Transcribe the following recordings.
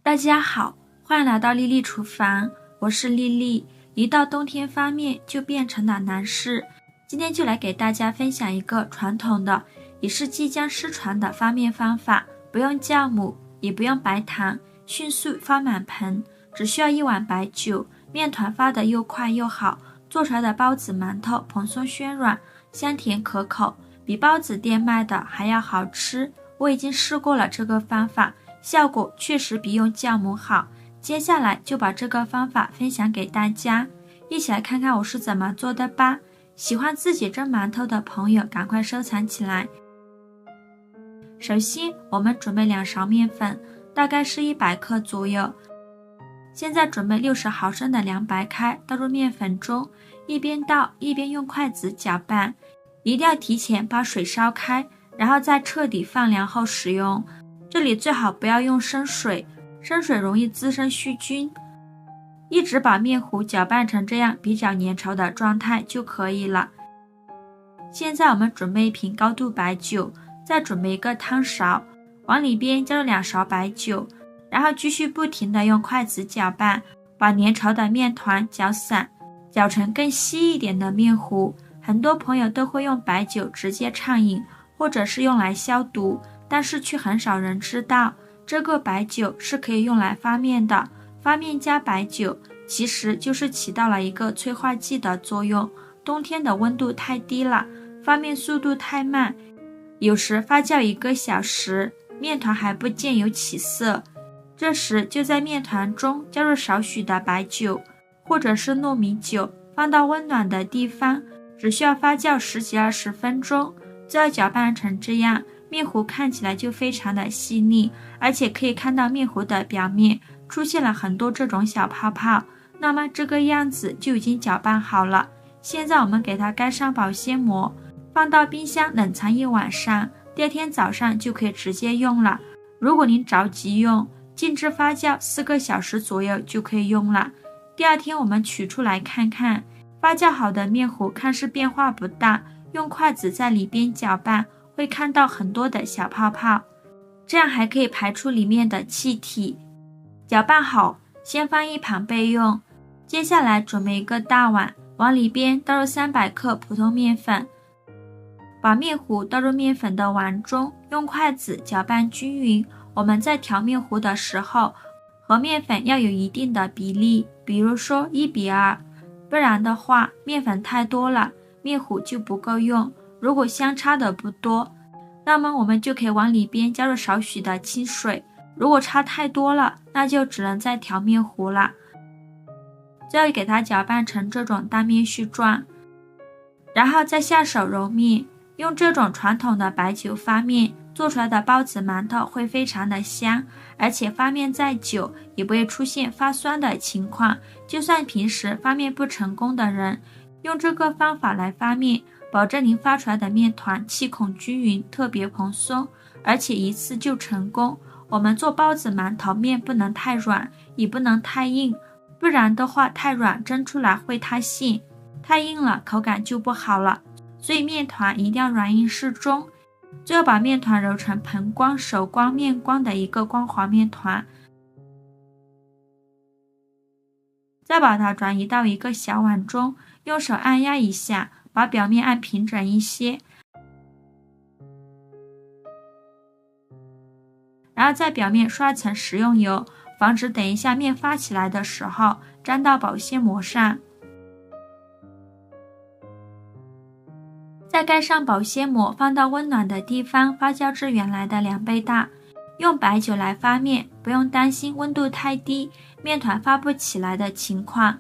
大家好，欢迎来到丽丽厨房，我是丽丽。一到冬天发面就变成了难事，今天就来给大家分享一个传统的，也是即将失传的发面方法，不用酵母，也不用白糖，迅速发满盆，只需要1碗白酒，面团发得又快又好，做出来的包子馒头蓬松暄软，香甜可口，比包子店卖的还要好吃。我已经试过了这个方法，效果确实比用酵母好。接下来就把这个方法分享给大家，一起来看看我是怎么做的吧。喜欢自己蒸馒头的朋友赶快收藏起来。首先我们准备2勺面粉，大概是100克左右。现在准备60毫升的凉白开，倒入面粉中，一边倒一边用筷子搅拌，一定要提前把水烧开，然后再彻底放凉后使用。这里最好不要用生水，生水容易滋生细菌。一直把面糊搅拌成这样比较粘稠的状态就可以了。现在我们准备一瓶高度白酒，再准备1个汤勺，往里边加入2勺白酒，然后继续不停地用筷子搅拌，把粘稠的面团搅散，搅成更稀一点的面糊。很多朋友都会用白酒直接畅饮，或者是用来消毒，但是却很少人知道，这个白酒是可以用来发面的。发面加白酒其实就是起到了一个催化剂的作用。冬天的温度太低了，发面速度太慢，有时发酵1个小时，面团还不见有起色。这时就在面团中加入少许的白酒或者是糯米酒，放到温暖的地方，只需要发酵10几20分钟，就要搅拌成这样，面糊看起来就非常的细腻，而且可以看到面糊的表面出现了很多这种小泡泡。那么这个样子就已经搅拌好了。现在我们给它盖上保鲜膜，放到冰箱冷藏1晚上，第2天早上就可以直接用了。如果您着急用，静置发酵4个小时左右就可以用了。第2天我们取出来看看，发酵好的面糊看似变化不大，用筷子在里边搅拌，会看到很多的小泡泡，这样还可以排出里面的气体。搅拌好，先放一旁备用。接下来准备1个大碗，往里边倒入300克普通面粉，把面糊倒入面粉的碗中，用筷子搅拌均匀。我们在调面糊的时候，和面粉要有一定的比例，比如说1比2，不然的话面粉太多了，面糊就不够用。如果相差的不多，那么我们就可以往里边加入少许的清水，如果差太多了，那就只能再调面糊了。就要给它搅拌成这种大面絮状，然后再下手揉面。用这种传统的白酒发面做出来的包子馒头会非常的香，而且发面再久也不会出现发酸的情况。就算平时发面不成功的人，用这个方法来发面，保证您发出来的面团气孔均匀，特别蓬松，而且一次就成功。我们做包子馒头，面不能太软，也不能太硬，不然的话太软蒸出来会塌陷，太硬了口感就不好了。所以面团一定要软硬适中，最后把面团揉成盆光、手光、面光的一个光滑面团，再把它转移到一个小碗中，用手按压一下，把表面按平整一些，然后在表面刷层食用油，防止等一下面发起来的时候粘到保鲜膜上。再盖上保鲜膜，放到温暖的地方发酵至原来的2倍大。用白酒来发面，不用担心温度太低，面团发不起来的情况。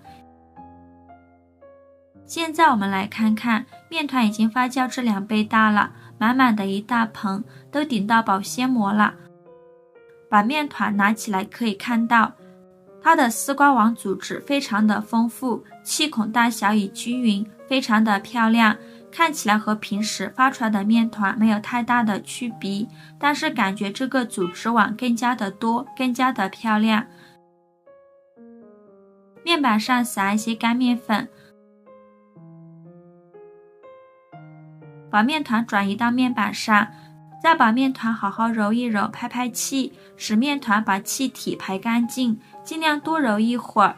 现在我们来看看，面团已经发酵至2倍大了，满满的一大盆，都顶到保鲜膜了。把面团拿起来可以看到，它的丝瓜网组织非常的丰富，气孔大小也均匀，非常的漂亮。看起来和平时发出来的面团没有太大的区别，但是感觉这个组织网更加的多，更加的漂亮。面板上撒一些干面粉，把面团转移到面板上，再把面团好好揉一揉，排排气，使面团把气体排干净，尽量多揉一会儿，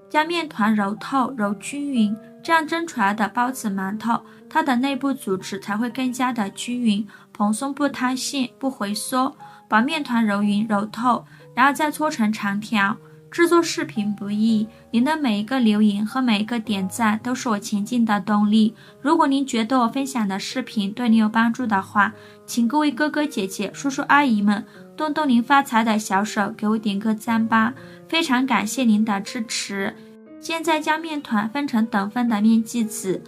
将面团揉透揉均匀，这样蒸出来的包子馒头它的内部组织才会更加的均匀，蓬松不塌陷不回缩。把面团揉匀揉透，然后再搓成长条。制作视频不易，您的每一个留言和每一个点赞都是我前进的动力。如果您觉得我分享的视频对你有帮助的话，请各位哥哥姐姐叔叔阿姨们动动您发财的小手，给我点个赞吧，非常感谢您的支持。现在将面团分成等份的面剂子，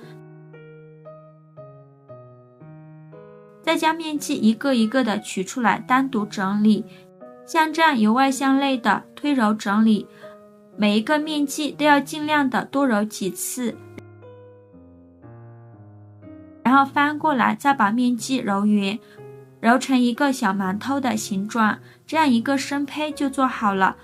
再将面剂一个一个的取出来单独整理，像这样由外向内的推揉整理，每一个面剂都要尽量的多揉几次，然后翻过来再把面剂揉圆，揉成一个小馒头的形状，这样一个生胚就做好了。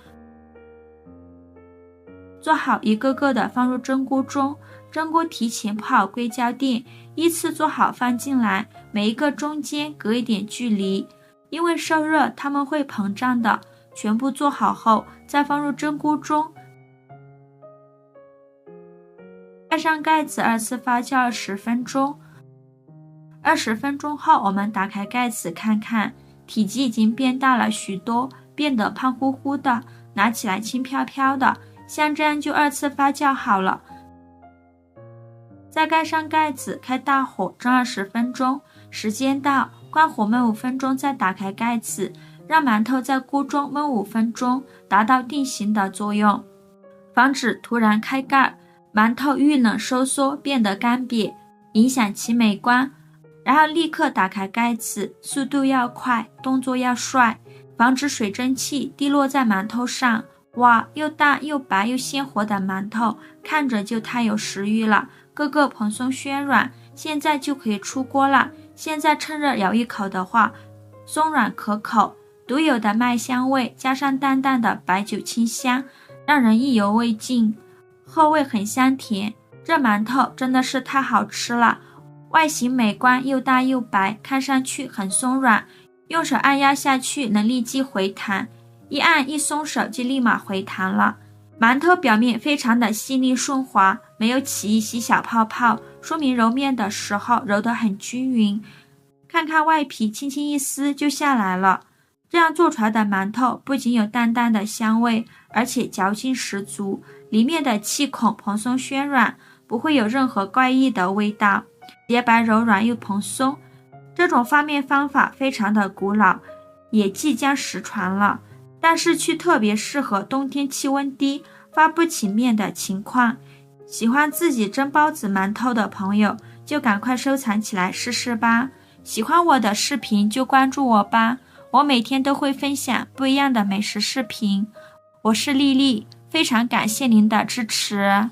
做好一个个的放入蒸锅中，蒸锅提前铺好硅胶垫，依次做好放进来，每一个中间隔一点距离，因为受热它们会膨胀的。全部做好后再放入蒸锅中，盖上盖子2次发酵20分钟。20分钟后我们打开盖子看看，体积已经变大了许多，变得胖乎乎的，拿起来轻飘飘的，像这样就2次发酵好了。再盖上盖子，开大火蒸20分钟，时间到，关火焖5分钟，再打开盖子，让馒头在锅中焖5分钟，达到定型的作用，防止突然开盖，馒头遇冷收缩变得干瘪，影响其美观。然后立刻打开盖子，速度要快，动作要帅，防止水蒸气滴落在馒头上。哇，又大又白又鲜活的馒头，看着就太有食欲了，个个蓬松暄软。现在就可以出锅了，现在趁热咬一口的话，松软可口，独有的麦香味加上淡淡的白酒清香，让人意犹未尽，后味很香甜。这馒头真的是太好吃了，外形美观，又大又白，看上去很松软，用手按压下去能立即回弹，一按一松手就立马回弹了。馒头表面非常的细腻顺滑，没有起一些小泡泡，说明揉面的时候揉得很均匀。看看外皮轻轻一撕就下来了，这样做出来的馒头不仅有淡淡的香味，而且嚼劲十足，里面的气孔蓬松暄软，不会有任何怪异的味道，洁白柔软又蓬松。这种发面方法非常的古老，也即将失传了，但是却特别适合冬天气温低发不起面的情况。喜欢自己蒸包子馒头的朋友就赶快收藏起来试试吧。喜欢我的视频就关注我吧，我每天都会分享不一样的美食视频。我是丽丽，非常感谢您的支持。